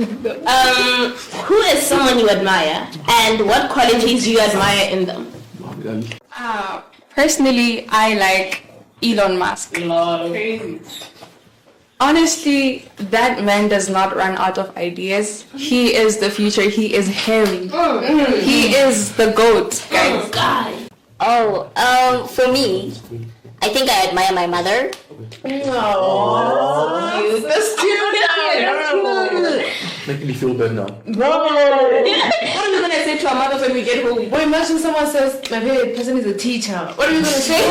Who is someone you admire, and what qualities do you admire in them? Personally, I like Elon Musk. Crazy. Honestly, that man does not run out of ideas. He is the future. He is hairy. He is the GOAT, guys. For me, I think I admire my mother. The student. Making me feel bad now. Bro, what are we gonna say to our mothers when we get home? Well, imagine someone says, my favorite person is a teacher. What are we gonna say?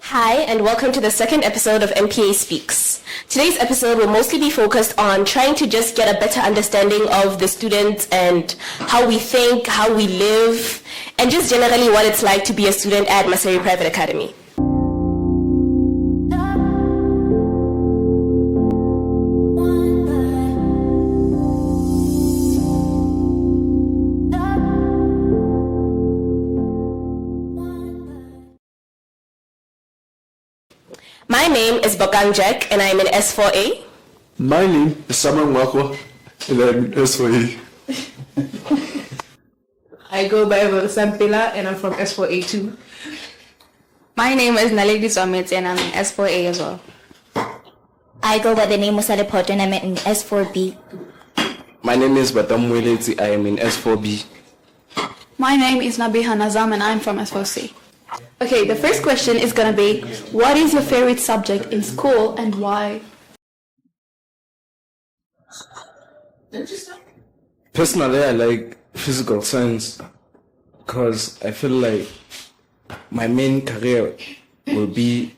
Hi, and welcome to the second episode of MPA Speaks. Today's episode will mostly be focused on trying to just get a better understanding of the students and how we think, how we live, and just generally what it's like to be a student at Maseru Private Academy. My name is Bokang Jack, and I'm in S4A. My name is Saman Wako, and I'm in S4A. I go by Sampila and I'm from S4A2. My name is Naledi Somit and I'm in S4A as well. I go by the name of Salepot and I'm in S4B. My name is Batam Weleti, I am in S4B. My name is Nabiha Nazam and I'm from S4C. Okay, the first question is gonna be, what is your favorite subject in school and why? Personally, I like physical science because I feel like my main career will be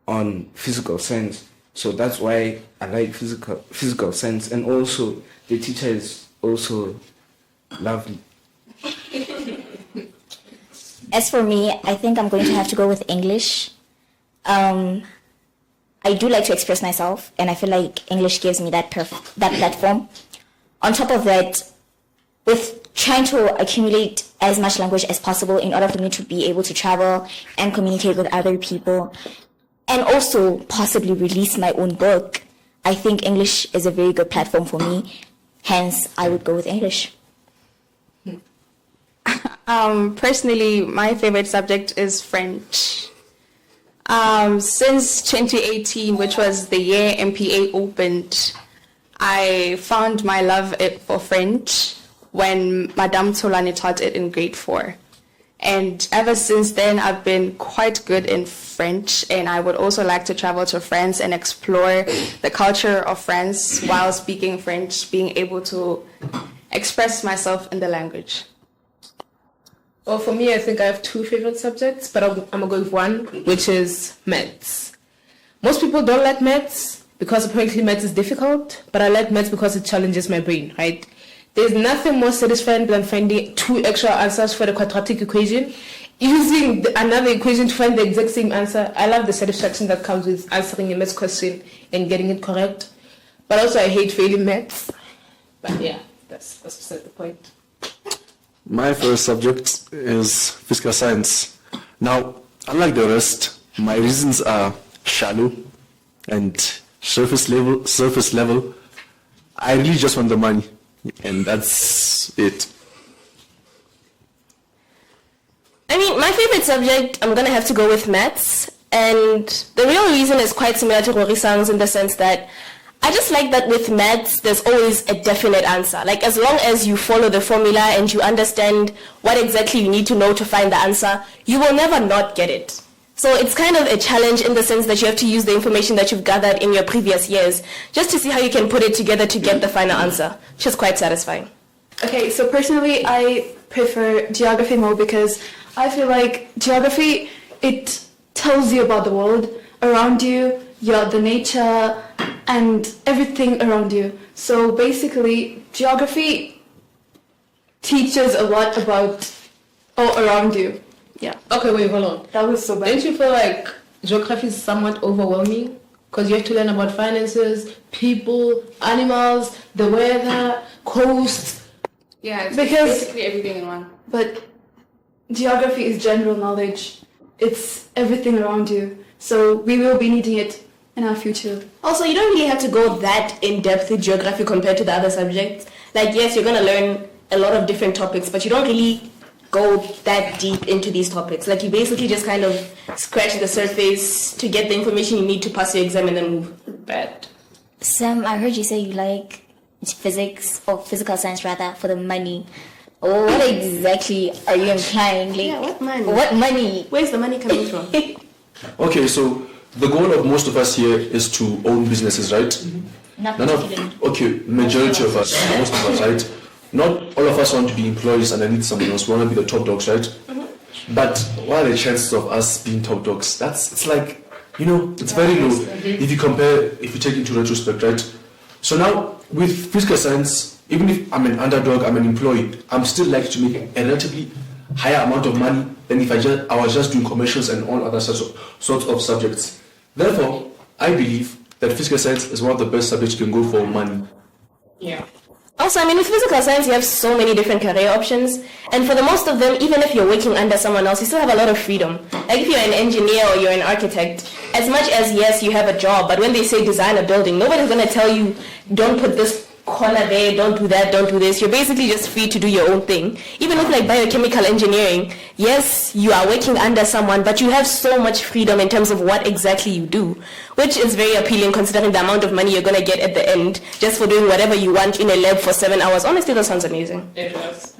on physical science. So that's why I like physical science, and also the teacher is also lovely. As for me, I think I'm going to have to go with English. I do like to express myself, and I feel like English gives me that platform. On top of that, with trying to accumulate as much language as possible in order for me to be able to travel and communicate with other people, and also possibly release my own book, I think English is a very good platform for me. Hence, I would go with English. Personally, my favorite subject is French. Since 2018, which was the year MPA opened, I found my love for French when Madame Tolani taught it in grade 4. And ever since then, I've been quite good in French, and I would also like to travel to France and explore the culture of France while speaking French, being able to express myself in the language. Well, for me, I think I have two favorite subjects, but I'm going to go with one, which is maths. Most people don't like maths because apparently maths is difficult, but I like maths because it challenges my brain, right? There's nothing more satisfying than finding two extra answers for the quadratic equation, using another equation to find the exact same answer. I love the satisfaction that comes with answering a maths question and getting it correct. But also I hate failing maths. But yeah, that's beside the point. My first subject is physical science. Now, unlike the rest, my reasons are shallow and surface level. I really just want the money, and that's it. I mean, my favorite subject, I'm going to have to go with maths. And the real reason is quite similar to Rorisang's in the sense that I just like that with maths, there's always a definite answer. Like, as long as you follow the formula and you understand what exactly you need to know to find the answer, you will never not get it. So it's kind of a challenge in the sense that you have to use the information that you've gathered in your previous years just to see how you can put it together to get the final answer, which is quite satisfying. Okay, so personally, I prefer geography more because I feel like geography, it tells you about the world around you, the nature, and everything around you. So basically, geography teaches a lot about all around you. Yeah. Okay, wait, hold on. That was so bad. Don't you feel like geography is somewhat overwhelming? Because you have to learn about finances, people, animals, the weather, coast. Yeah, it's Because- basically everything in one. But geography is general knowledge. It's everything around you. So we will be needing it in our future. Also, you don't really have to go that in-depth with geography compared to the other subjects. Like, yes, you're going to learn a lot of different topics, but you don't really go that deep into these topics. Like, you basically just kind of scratch the surface to get the information you need to pass your exam and then move. But Sam, I heard you say you like physics or physical science rather for the money. What exactly are you implying? Like, yeah, what money? What money? Where's the money coming from? Okay, so the goal of most of us here is to own businesses, right? Not No, no. particularly. Okay, majority of us, most of us, right? Not all of us want to be employees underneath someone else. We want to be the top dogs, right? But what are the chances of us being top dogs? It's like, it's very low if you take into retrospect, right? So now with physical science, even if I'm an underdog, I'm an employee, I'm still likely to make a relatively higher amount of money than if I was just doing commercials and all other sorts of subjects. Therefore, I believe that physical science is one of the best subjects you can go for money. Yeah. Also, I mean, with physical science, you have so many different career options. And for the most of them, even if you're working under someone else, you still have a lot of freedom. Like if you're an engineer or you're an architect, as much as, yes, you have a job, but when they say design a building, nobody's going to tell you, don't put this corner there, don't do that, don't do this. You're basically just free to do your own thing. Even with like biochemical engineering, yes, you are working under someone, but you have so much freedom in terms of what exactly you do, which is very appealing considering the amount of money you're going to get at the end just for doing whatever you want in a lab for 7 hours. Honestly, that sounds amazing. It does.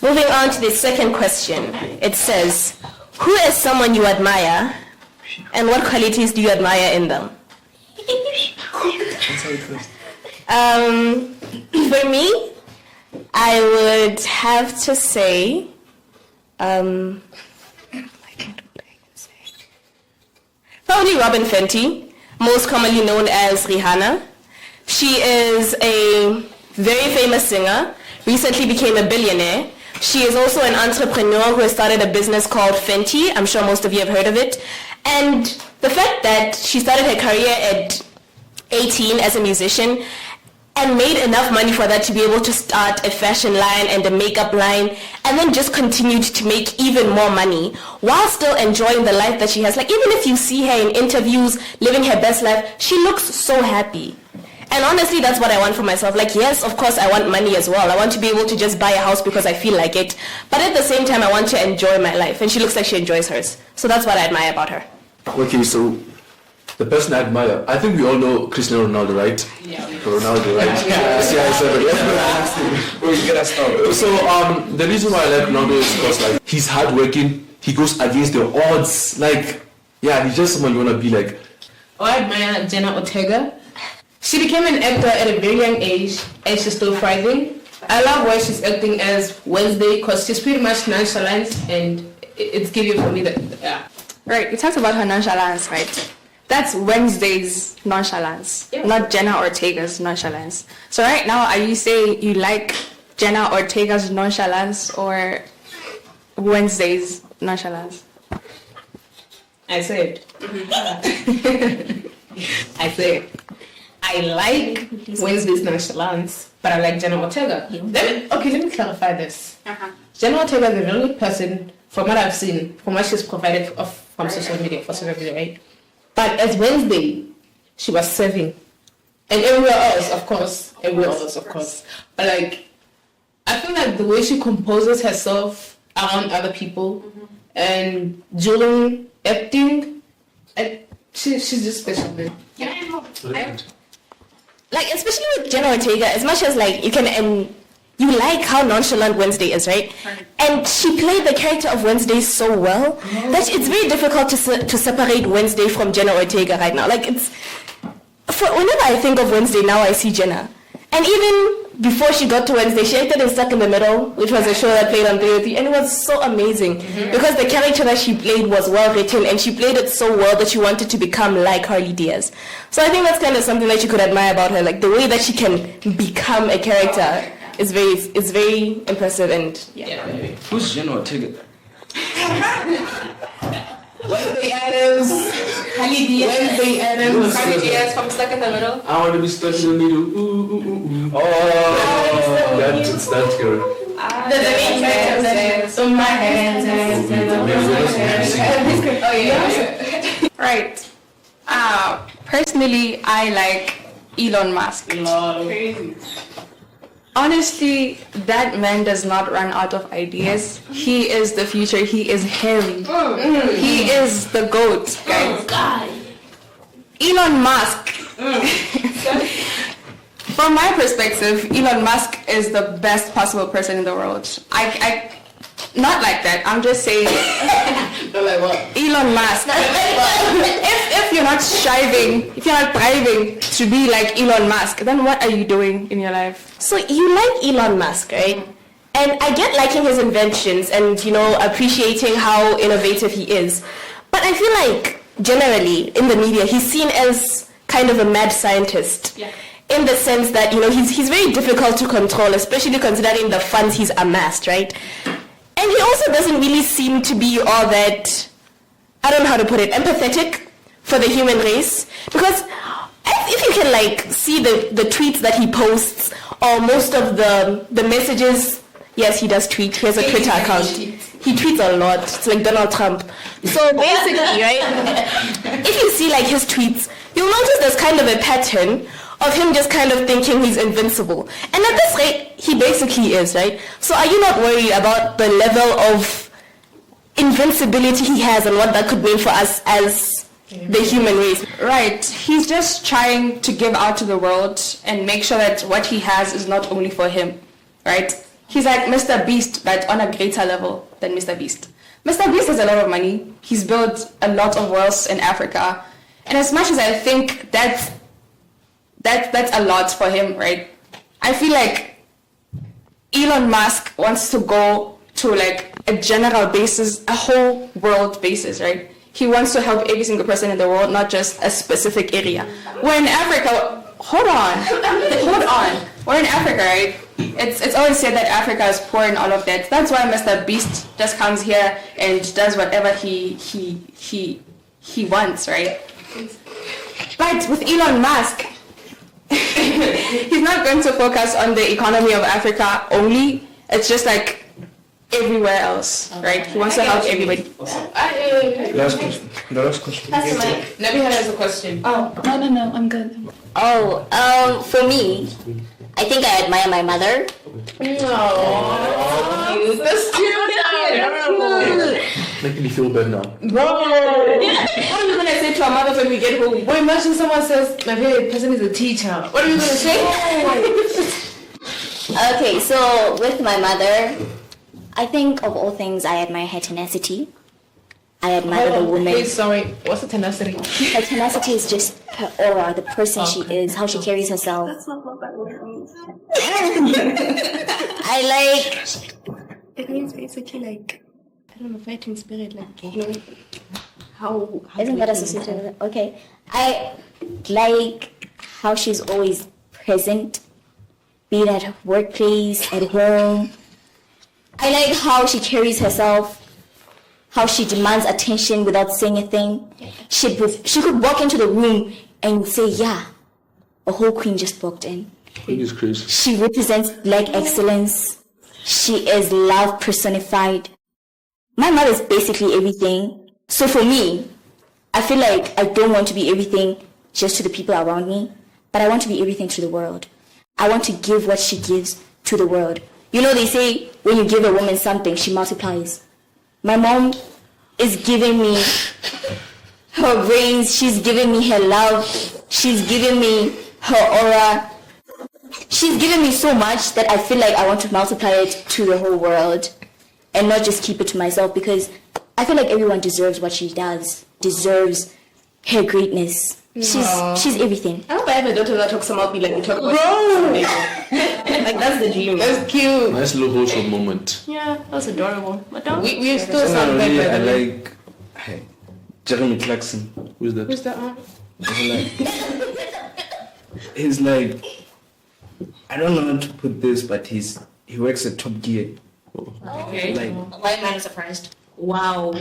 Moving on to the second question. It says, who is someone you admire and what qualities do you admire in them? For me, I would have to say, probably Robin Fenty, most commonly known as Rihanna. She is a very famous singer, recently became a billionaire. She is also an entrepreneur who has started a business called Fenty. I'm sure most of you have heard of it. And the fact that she started her career at 18 as a musician and made enough money for that to be able to start a fashion line and a makeup line, and then just continued to make even more money while still enjoying the life that she has. Like, even if you see her in interviews living her best life, she looks so happy. And honestly, that's what I want for myself. Like, yes, of course, I want money as well. I want to be able to just buy a house because I feel like it. But at the same time, I want to enjoy my life. And she looks like she enjoys hers. So that's what I admire about her. Okay, so the person I admire, I think we all know Cristiano Ronaldo, right? Yeah. Ronaldo, right? So the reason why I like Ronaldo is because like he's hardworking, he goes against the odds. Like, yeah, he's just someone you wanna be like. I admire Jenna Ortega. She became an actor at a very young age and she's still thriving. I love why she's acting as Wednesday because she's pretty much nonchalant and it's giving for me that, yeah. Right, you talked about her nonchalance, right? That's Wednesday's nonchalance, not Jenna Ortega's nonchalance. So right now, are you saying you like Jenna Ortega's nonchalance or Wednesday's nonchalance? I said. I said. I like Wednesday's nonchalance, but I like Jenna Ortega. Let me clarify this. Jenna Ortega is a very good person from what I've seen, from what she's provided from social media, right? But as Wednesday, she was serving. And everywhere else, of course. But like, I feel like the way she composes herself around other people and during acting, she's just special, man. Like, especially with Jenna Ortega, as much as like you like how nonchalant Wednesday is, right? And she played the character of Wednesday so well that it's very difficult to separate Wednesday from Jenna Ortega right now. Like, whenever I think of Wednesday now, I see Jenna. And even before she got to Wednesday, she acted in Stuck in the Middle, which was a show that played on 303, and it was so amazing because the character that she played was well written and she played it so well that she wanted to become like Harley Diaz. So I think that's kind of something that you could admire about her, like the way that she can become a character is very impressive. And Who's Jenna Ortega? Wednesday Adams, Wednesday Adams, Harley Diaz from Stuck in the Middle. I want to be stuck in the middle. Ooh, ooh, ooh, ooh. Oh, that's that girl. So my hands. Oh yeah. Right. Personally, I like Elon Musk. Crazy. Honestly, that man does not run out of ideas. He is the future. He is hairy. He is the GOAT, guys. Elon Musk. From my perspective, Elon Musk is the best possible person in the world. I not like that. I'm just saying. Not like what? Elon Musk. if you're not striving, if you're not striving to be like Elon Musk, then what are you doing in your life? So you like Elon Musk, right? And I get liking his inventions and, appreciating how innovative he is. But I feel like, generally, in the media, he's seen as kind of a mad scientist. Yeah. In the sense that, he's very difficult to control, especially considering the funds he's amassed, right? And he also doesn't really seem to be all that, I don't know how to put it, empathetic for the human race. Because if you can see the tweets that he posts, or most of the messages, yes, he does tweet. He has a Twitter account. He tweets a lot. It's like Donald Trump. So basically, right, if you see his tweets, you'll notice there's kind of a pattern of him just kind of thinking he's invincible. And at this rate, he basically is, right? So are you not worried about the level of invincibility he has and what that could mean for us as the human race? Right. He's just trying to give out to the world and make sure that what he has is not only for him, right? He's like Mr. Beast, but on a greater level than Mr. Beast. Mr. Beast has a lot of money. He's built a lot of wealth in Africa. And as much as I think that's a lot for him, right? I feel like Elon Musk wants to go to a general basis, a whole world basis, right? He wants to help every single person in the world, not just a specific area. We're in Africa. Hold on. We're in Africa, right? It's always said that Africa is poor and all of that. That's why Mr. Beast just comes here and does whatever he wants, right? But with Elon Musk, he's not going to focus on the economy of Africa only. It's just everywhere else, right? He wants to help everybody. Last question. The last question. Nabiha has a question. Oh, no, I'm good. Oh, for me, I think I admire my mother. No. That's cute. Making me feel bad now. Bro. What are we going to say to our mother when we get home? Boy, imagine someone says, my favorite person is a teacher. What are we going to say? Okay, so with my mother, I think of all things, I admire her tenacity. I admire the woman. Hey, sorry. What's the tenacity? Her tenacity is just her aura, the person she is, how she carries herself. That's not what that word means. It means basically I don't know, fighting spirit, how isn't that associated with it? Okay. I like how she's always present, be it at her workplace, at home. I like how she carries herself, how she demands attention without saying a thing. She could walk into the room and say, yeah, a whole queen just walked in. Queen is crazy. She represents black excellence. She is love personified. My mother is basically everything. So for me, I feel like I don't want to be everything just to the people around me, but I want to be everything to the world. I want to give what she gives to the world. They say when you give a woman something, she multiplies. My mom is giving me her brains, she's giving me her love, she's giving me her aura. She's given me so much that I feel like I want to multiply it to the whole world and not just keep it to myself, because I feel like everyone deserves what she does, deserves her greatness. She's everything. I hope I have a daughter that talks about me like we talk about you. That's the dream. That's cute. Nice little wholesome moment. Yeah, that's adorable. But don't. We still sound Personally, I better. like Jeremy Clarkson. Who's that? Who's that one? He's I don't know how to put this, but he works at Top Gear. Okay. Why am I surprised? Wow.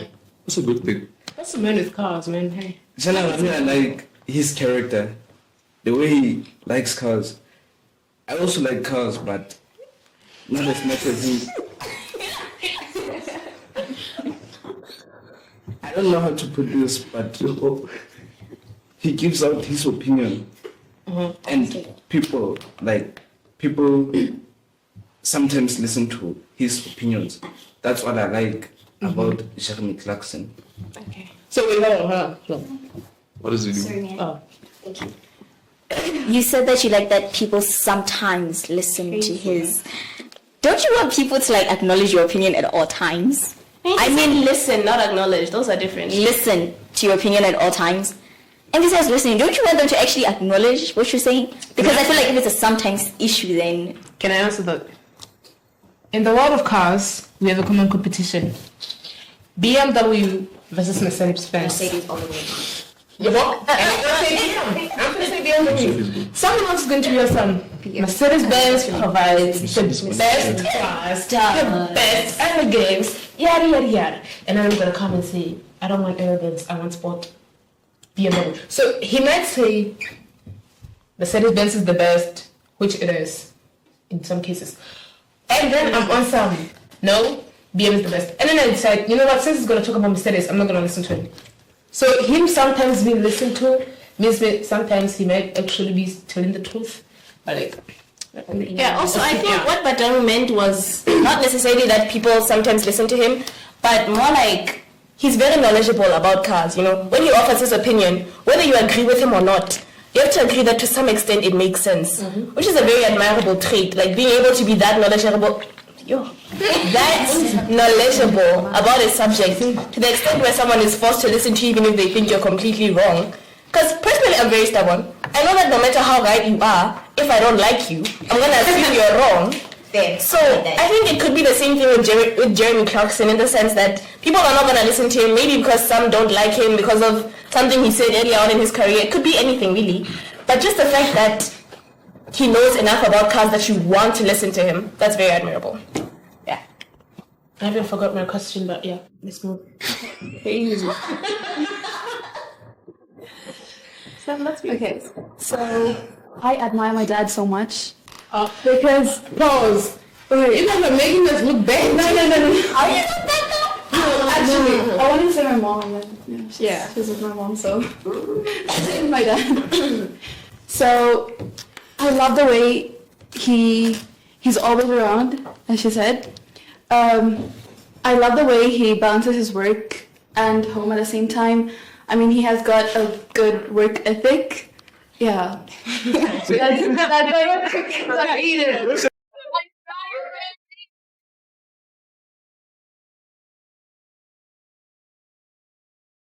That's a good thing. That's a man with cars, man. Hey. I like his character, the way he likes cars. I also like cars, but not as much as him. I don't know how to put this, but he gives out his opinion, and people sometimes listen to his opinions. That's what I like about Jeremy Clarkson. Okay. So wait, hold on. What is it? Sorry, man. Oh. Thank you. You said that you like that people sometimes listen to his. Don't you want people to like acknowledge your opinion at all times? I mean, listen, not acknowledge. Those are different. Listen to your opinion at all times. And besides listening, don't you want them to actually acknowledge what you're saying? Because I feel like if it's a sometimes issue, then Can I answer that? In the world of cars, we have a common competition. BMW versus Mercedes-Benz. Mercedes all the way. I'm gonna say BMW. Someone else is going to be awesome. Mercedes-Benz provides the best cars, the best elegance, yada yada yada. And then I'm gonna come and say, I don't want elegance, I want sport. BMW. So he might say Mercedes-Benz is the best, which it is in some cases. And then I'm on some, no, BMW is the best. And then I decide, you know what, since he's gonna talk about Mercedes, I'm not gonna listen to him. So him sometimes being listened to means sometimes he might actually be telling the truth. But like, Yeah, also, I think what Badaru meant was not necessarily that people sometimes listen to him, but more like he's very knowledgeable about cars, you know. When he offers his opinion, whether you agree with him or not, you have to agree that to some extent it makes sense, which is a very admirable trait, like being able to be that knowledgeable. That's knowledgeable about a subject to the extent where someone is forced to listen to you even if they think you're completely wrong. Because personally, I'm very stubborn. I know that no matter how right you are, if I don't like you, I'm going to assume you're wrong. So I think it could be the same thing with Jeremy Clarkson in the sense that people are not going to listen to him, maybe because some don't like him because of something he said earlier on in his career. It could be anything really. But just the fact that he knows enough about cars that you want to listen to him, that's very admirable. Yeah. I haven't forgot my question, but yeah, let's move. Okay, so I admire my dad so much Because, pause. You guys are making us look bad. No. Are you not that though? Actually, I wanted to say my mom. And she's with my mom, so my dad. So I love the way he's always around, as she said. I love the way he balances his work and home at the same time. I mean, he has got a good work ethic. Yeah.